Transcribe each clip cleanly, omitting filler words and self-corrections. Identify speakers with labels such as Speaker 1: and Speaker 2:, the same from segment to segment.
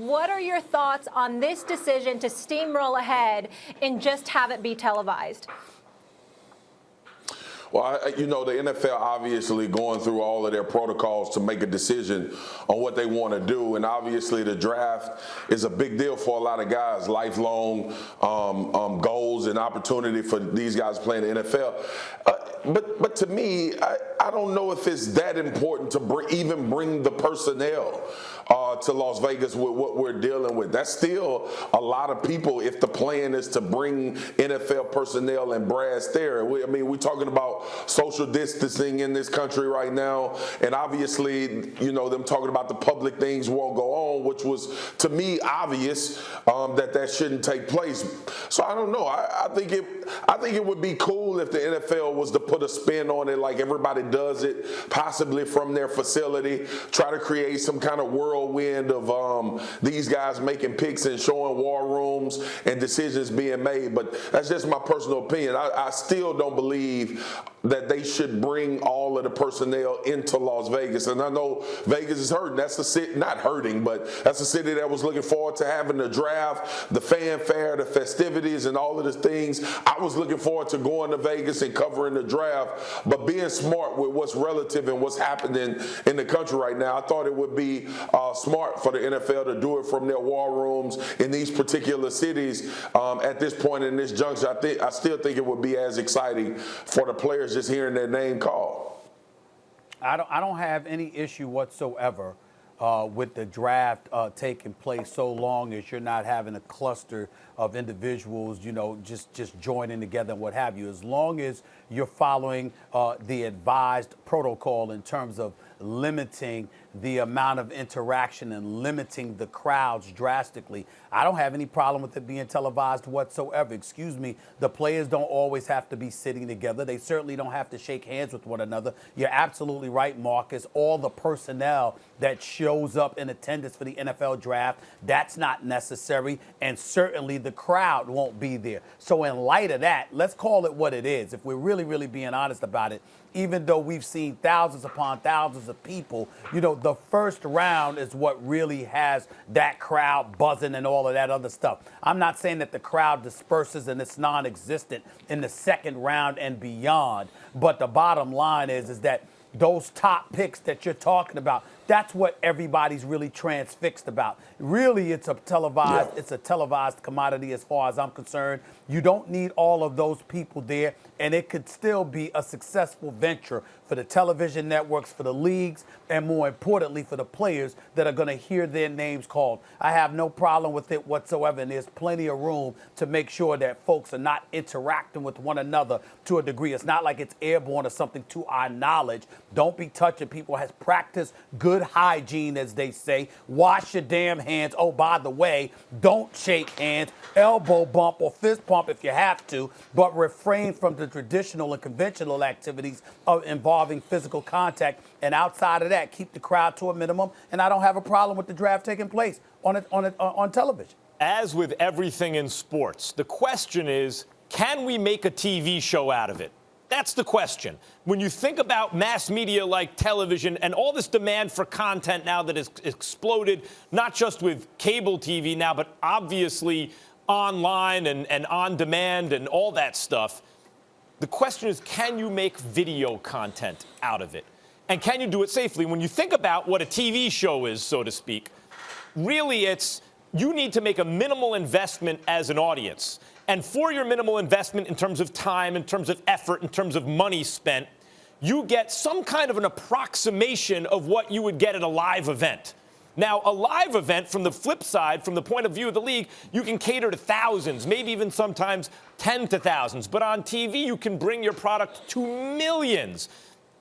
Speaker 1: what are your thoughts on this decision to steamroll ahead and just have it be televised?
Speaker 2: Well, the NFL obviously going through all of their protocols to make a decision on what they want to do. And obviously the draft is a big deal for a lot of guys, lifelong goals and opportunity for these guys playing the NFL. But to me, I don't know if it's that important to even bring the personnel to Las Vegas with what we're dealing with. That's still a lot of people if the plan is to bring NFL personnel and brass there. We're talking about social distancing in this country right now, and obviously, them talking about the public things won't go on, which was, to me, obvious that shouldn't take place. So I don't know. I think it would be cool if the NFL was to put a spin on it like everybody does it, possibly from their facility, try to create some kind of whirlwind of these guys making picks and showing war rooms and decisions being made. But that's just my personal opinion. I still don't believe that they should bring all of the personnel into Las Vegas. And I know Vegas is hurting. That's the city, not hurting, but that's a city that was looking forward to having the draft, the fanfare, the festivities, and all of the things. I was looking forward to going to Vegas and covering the draft. But being smart with what's relative and what's happening in the country right now, I thought it would be smart for the NFL to do it from their war rooms in these particular cities at this point in this juncture. I still think it would be as exciting for the players just hearing their name called.
Speaker 3: I don't have any issue whatsoever with the draft taking place so long as you're not having a cluster of individuals, just joining together and what have you. As long as you're following the advised protocol in terms of limiting the amount of interaction and limiting the crowds drastically, I don't have any problem with it being televised whatsoever. Excuse me, the players don't always have to be sitting together. They certainly don't have to shake hands with one another. You're absolutely right, Marcus. All the personnel that shows up in attendance for the NFL draft, that's not necessary, and certainly the crowd won't be there. So in light of that, let's call it what it is. If we're really, really being honest about it, even though we've seen thousands upon thousands of people, the first round is what really has that crowd buzzing and all of that other stuff. I'm not saying that the crowd disperses and it's non-existent in the second round and beyond, but the bottom line is that those top picks that you're talking about, that's what everybody's really transfixed about. Really, it's a televised commodity as far as I'm concerned. You don't need all of those people there, and it could still be a successful venture for the television networks, for the leagues, and more importantly, for the players that are going to hear their names called. I have no problem with it whatsoever, and there's plenty of room to make sure that folks are not interacting with one another to a degree. It's not like it's airborne or something to our knowledge. Don't be touching people. Has practiced good hygiene, as they say. Wash your damn hands. Oh, by the way, don't shake hands, elbow bump or fist pump if you have to, but refrain from the traditional and conventional activities of involving physical contact. And outside of that, keep the crowd to a minimum. And I don't have a problem with the draft taking place on television.
Speaker 4: As with everything in sports, the question is, can we make a TV show out of it? That's the question. When you think about mass media like television and all this demand for content now that has exploded, not just with cable TV now, but obviously online and on demand and all that stuff, the question is, can you make video content out of it? And can you do it safely? When you think about what a TV show is, so to speak, really you need to make a minimal investment as an audience. And for your minimal investment in terms of time, in terms of effort, in terms of money spent, you get some kind of an approximation of what you would get at a live event. Now, a live event, from the flip side, from the point of view of the league, you can cater to thousands, maybe even sometimes 10 to thousands. But on TV, you can bring your product to millions.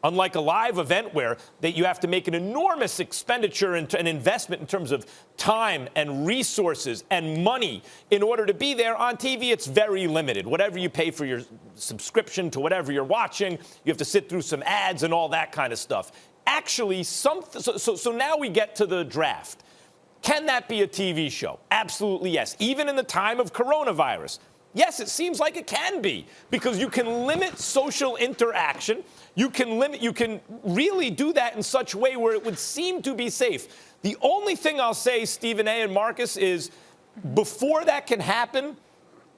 Speaker 4: Unlike a live event where you have to make an enormous expenditure and an investment in terms of time and resources and money in order to be there, on TV, it's very limited. Whatever you pay for your subscription to whatever you're watching, you have to sit through some ads and all that kind of stuff. Actually, so now we get to the draft. Can that be a TV show? Absolutely, yes. Even in the time of coronavirus. Yes, it seems like it can be, because you can limit social interaction. You can really do that in such a way where it would seem to be safe. The only thing I'll say, Stephen A. and Marcus, is before that can happen,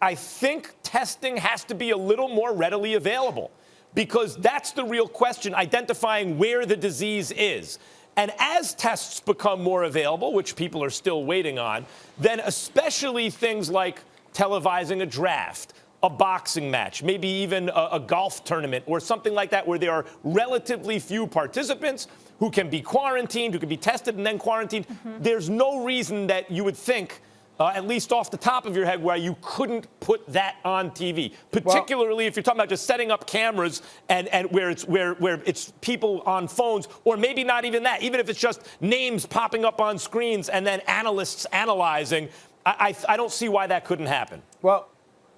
Speaker 4: I think testing has to be a little more readily available, because that's the real question, identifying where the disease is. And as tests become more available, which people are still waiting on, then especially things like televising a draft, a boxing match, maybe even a golf tournament or something like that, where there are relatively few participants who can be quarantined, who can be tested and then quarantined. There's no reason that you would think, at least off the top of your head, where you couldn't put that on TV, particularly if you're talking about just setting up cameras and where it's people on phones, or maybe not even that, even if it's just names popping up on screens and then analysts analyzing. I don't see why that couldn't happen.
Speaker 3: Well,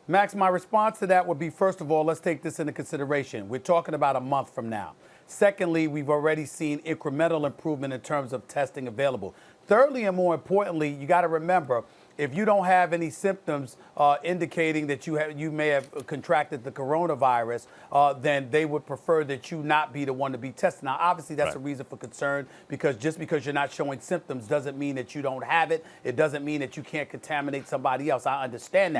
Speaker 3: Max, my response to that would be, first of all, let's take this into consideration. We're talking about a month from now. Secondly, we've already seen incremental improvement in terms of testing available. Thirdly, and more importantly, you got to remember, if you don't have any symptoms indicating that you may have contracted the coronavirus, then they would prefer that you not be the one to be tested. Now, obviously, that's a reason for concern, because just because you're not showing symptoms doesn't mean that you don't have it. It doesn't mean that you can't contaminate somebody else. I understand that.